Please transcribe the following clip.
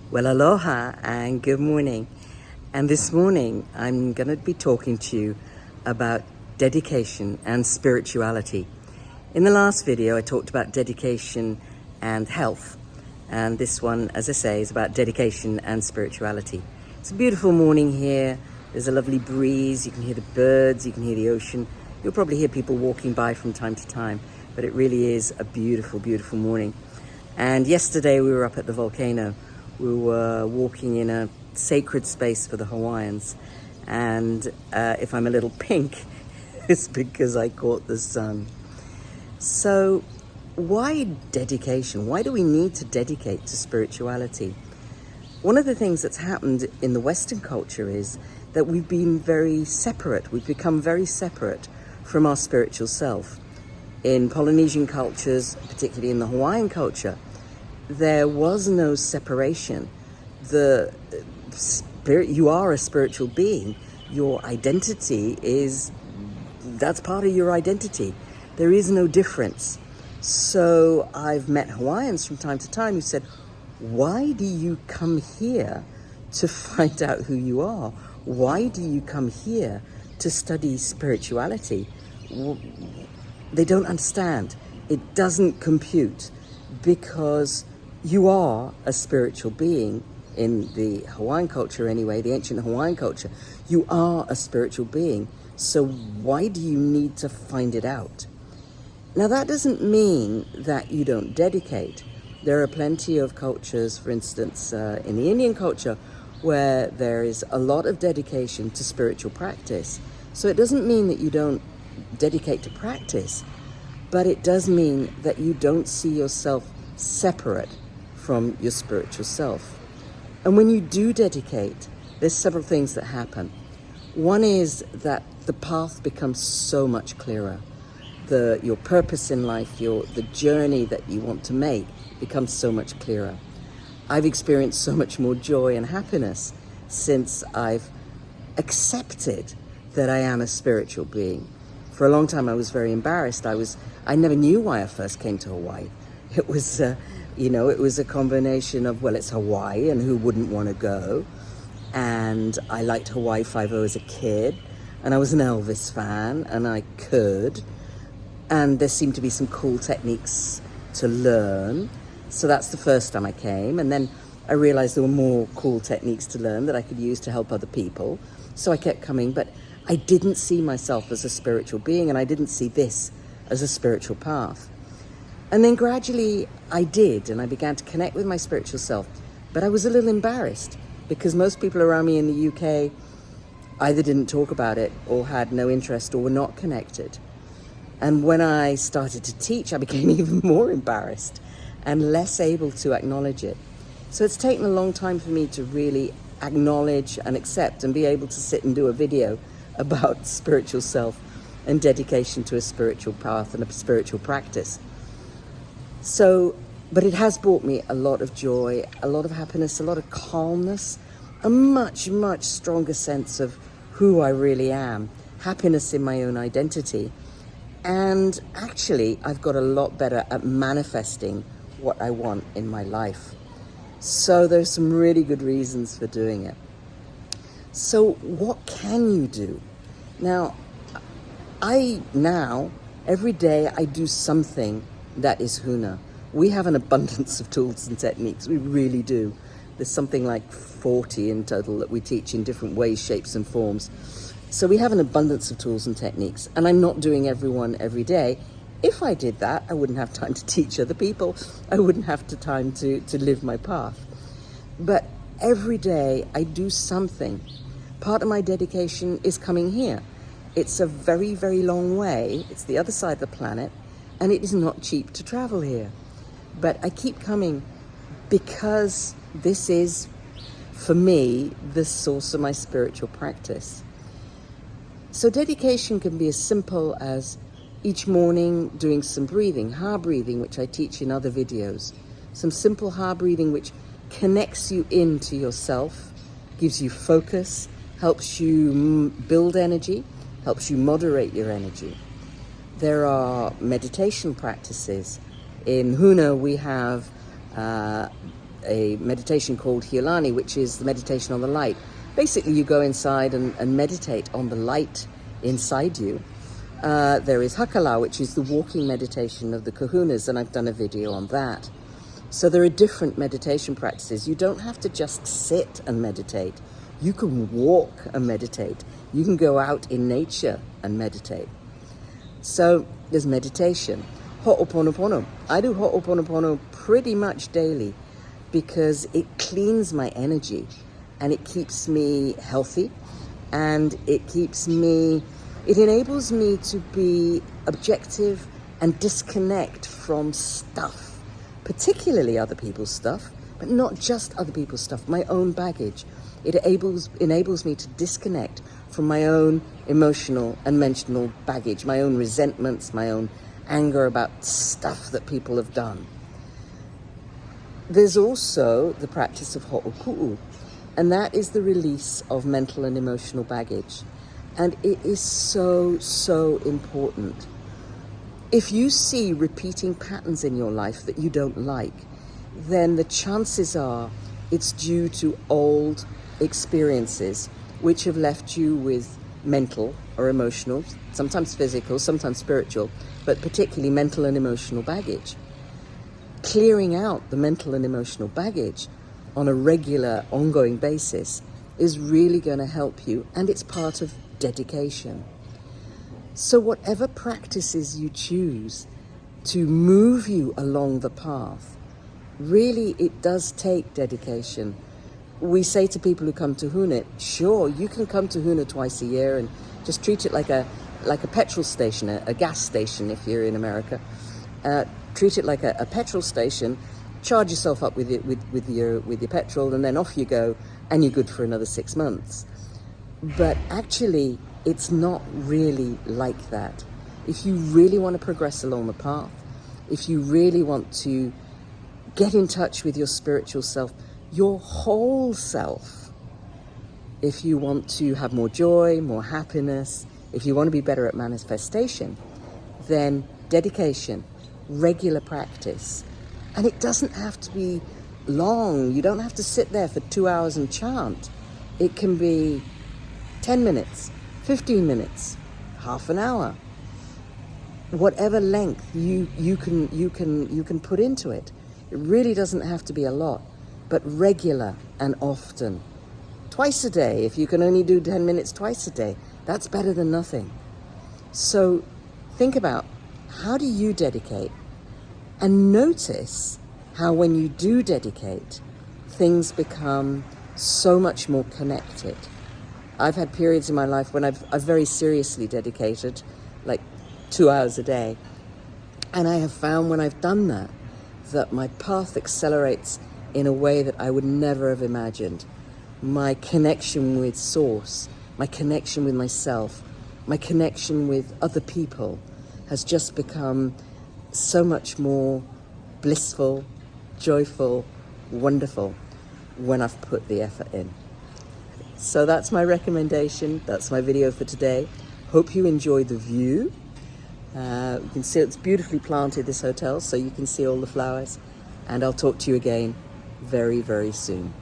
Well, aloha and good morning. And this morning, I'm going to be talking to you about dedication and spirituality. In the last video, I talked about dedication and health. And this one, as I say, is about dedication and spirituality. It's a beautiful morning here. There's a lovely breeze. You can hear the birds, you can hear the ocean. You'll probably hear people walking by from time to time, but it really is a beautiful, beautiful morning. And yesterday we were up at the volcano. We were walking in a sacred space for the Hawaiians. And if I'm a little pink, it's because I caught the sun. So why dedication? Why do we need to dedicate to spirituality? One of the things that's happened in the Western culture is that we've been very separate. We've become very separate from our spiritual self. In Polynesian cultures, particularly in the Hawaiian culture, there was no separation. The spirit, you are a spiritual being. Your identity that's part of your identity. There is no difference. So I've met Hawaiians from time to time who said, why do you come here to find out who you are? Why do you come here to study spirituality? They don't understand. It doesn't compute, because you are a spiritual being. In the Hawaiian culture anyway, the ancient Hawaiian culture, you are a spiritual being. So why do you need to find it out? Now, that doesn't mean that you don't dedicate. There are plenty of cultures, for instance, in the Indian culture, where there is a lot of dedication to spiritual practice. So it doesn't mean that you don't dedicate to practice, but it does mean that you don't see yourself separate from your spiritual self. And when you do dedicate, there's several things that happen. One is that the path becomes so much clearer. Your purpose in life, the journey that you want to make becomes so much clearer. I've experienced so much more joy and happiness since I've accepted that I am a spiritual being. For a long time I was very embarrassed. I never knew why I first came to Hawaii. It was it was a combination of, well, it's Hawaii and who wouldn't want to go? And I liked Hawaii Five-0 as a kid, and I was an Elvis fan, and I could. And there seemed to be some cool techniques to learn. So that's the first time I came. And then I realized there were more cool techniques to learn that I could use to help other people. So I kept coming, but I didn't see myself as a spiritual being, and I didn't see this as a spiritual path. And then gradually I did, and I began to connect with my spiritual self. But I was a little embarrassed because most people around me in the UK either didn't talk about it or had no interest or were not connected. And when I started to teach, I became even more embarrassed and less able to acknowledge it. So it's taken a long time for me to really acknowledge and accept and be able to sit and do a video about spiritual self and dedication to a spiritual path and a spiritual practice. So, but it has brought me a lot of joy, a lot of happiness, a lot of calmness, a much, much stronger sense of who I really am, happiness in my own identity. And actually, I've got a lot better at manifesting what I want in my life. So there's some really good reasons for doing it. So what can you do? Now, every day I do something that is Huna. We have an abundance of tools and techniques. We really do. There's something like 40 in total that we teach in different ways, shapes, and forms. So we have an abundance of tools and techniques, and I'm not doing every one every day. If I did that, I wouldn't have time to teach other people. I wouldn't have time to live my path. But every day I do something. Part of my dedication is coming here. It's a very, very long way. It's the other side of the planet, and it is not cheap to travel here. But I keep coming because this is, for me, the source of my spiritual practice. So dedication can be as simple as each morning doing some breathing, ha breathing, which I teach in other videos. Some simple ha breathing which connects you into yourself, gives you focus, helps you build energy, helps you moderate your energy. There are meditation practices. In Huna we have a meditation called Hiolani, which is the meditation on the light. Basically, you go inside and meditate on the light inside you. There is Hakala, which is the walking meditation of the kahunas, and I've done a video on that. So there are different meditation practices. You don't have to just sit and meditate. You can walk and meditate. You can go out in nature and meditate. So there's meditation. Ho'oponopono. I do Ho'oponopono pretty much daily because it cleans my energy and it keeps me healthy, and it enables me to be objective and disconnect from stuff, particularly other people's stuff, but not just other people's stuff, my own baggage. It enables me to disconnect from my own emotional and mental baggage, my own resentments, my own anger about stuff that people have done. There's also the practice of ho'oku'u, and that is the release of mental and emotional baggage. And it is so, so important. If you see repeating patterns in your life that you don't like, then the chances are it's due to old experiences which have left you with mental or emotional, sometimes physical, sometimes spiritual, but particularly mental and emotional baggage. Clearing out the mental and emotional baggage on a regular, ongoing basis is really going to help you, and it's part of dedication. So whatever practices you choose to move you along the path, really it does take dedication. We say to people who come to Huna, sure, you can come to Huna twice a year and just treat it like a petrol station, a gas station if you're in America. Treat it like a petrol station, charge yourself up with your petrol, and then off you go, and you're good for another 6 months. But actually, it's not really like that. If you really want to progress along the path, if you really want to get in touch with your spiritual self, your whole self, if you want to have more joy, more happiness, if you want to be better at manifestation, then dedication, regular practice. And it doesn't have to be long. You don't have to sit there for 2 hours and chant. It can be 10 minutes, 15 minutes, half an hour, whatever length you can put into it. It really doesn't have to be a lot, but regular and often. Twice a day, if you can only do 10 minutes twice a day, that's better than nothing. So think about, how do you dedicate? And notice how when you do dedicate, things become so much more connected. I've had periods in my life when I've very seriously dedicated, like 2 hours a day. And I have found when I've done that my path accelerates in a way that I would never have imagined. My connection with Source, my connection with myself, my connection with other people has just become so much more blissful, joyful, wonderful when I've put the effort in. So that's my recommendation. That's my video for today. Hope you enjoy the view. You can see it's beautifully planted, this hotel, so you can see all the flowers. And I'll talk to you again very, very soon.